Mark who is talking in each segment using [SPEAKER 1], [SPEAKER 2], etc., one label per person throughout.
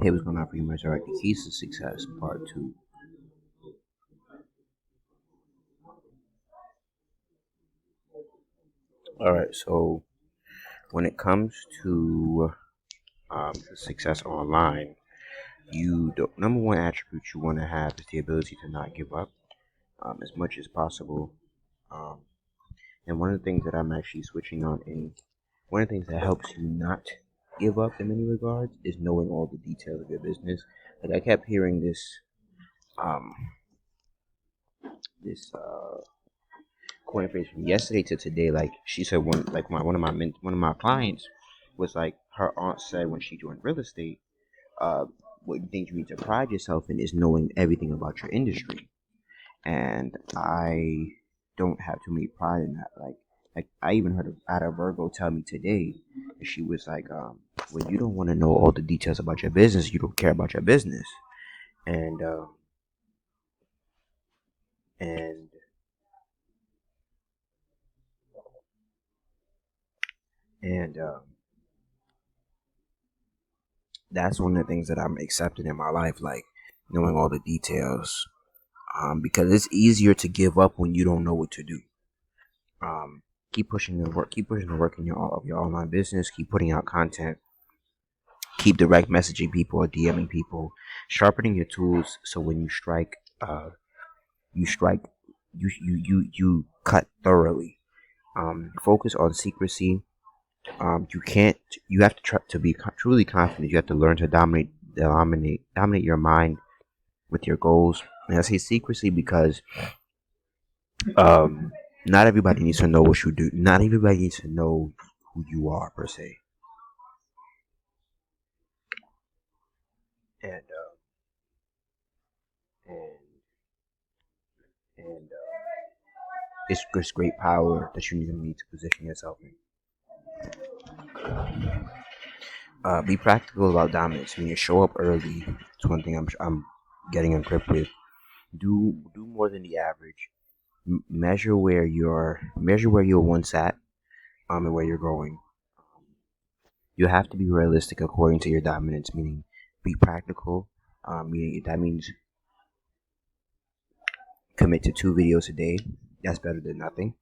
[SPEAKER 1] Hey, what's going on, pretty much? All right, the keys to success, part two. All right, so when it comes to success online, the number one attribute you want to have is the ability to not give up as much as possible. Um, and one of the things that I'm actually switching on, and one of the things that helps you not give up in many regards, is knowing all the details of your business. Like I kept hearing um, this quote phrase from yesterday to today. Like she said, one of my clients was like her aunt said when she joined real estate. What you think you need to pride yourself in is knowing everything about your industry, and I don't have too many pride in that. Like I even had a Virgo tell me today, and she was like, "When you don't want to know all the details about your business, you don't care about your business." And and and That's one of the things that I'm accepting in my life, like knowing all the details. Because it's easier to give up when you don't know what to do. Keep pushing the work in your online business. Keep putting out content. Keep direct messaging people or DMing people. Sharpening your tools so when you strike, you cut thoroughly. Focus on secrecy. You can't. You have to try to be truly confident. You have to learn to dominate your mind with your goals. And I say secrecy because um, not everybody needs to know what you do. Not everybody needs to know who you are per se. And and it's just great power that you need to position yourself in. Be practical about dominance. When you show up early, it's one thing I'm getting a grip with. Do more than the average. Measure where you're once at, and where you're going. You have to be realistic according to your dominance, meaning be practical. Meaning that means commit to 2 videos a day. That's better than nothing.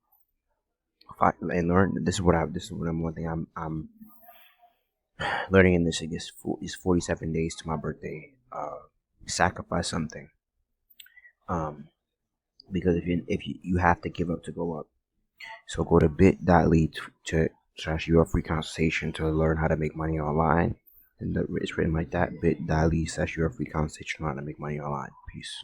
[SPEAKER 1] And learn. This is what I'm one thing I'm learning in this. I guess is 47 days to my birthday. Sacrifice something. Um, because you have to give up to go up. So go to bit.ly to slash your free consultation to learn how to make money online. And it's written like that, bit.ly slash your free consultation on how to make money online. Peace.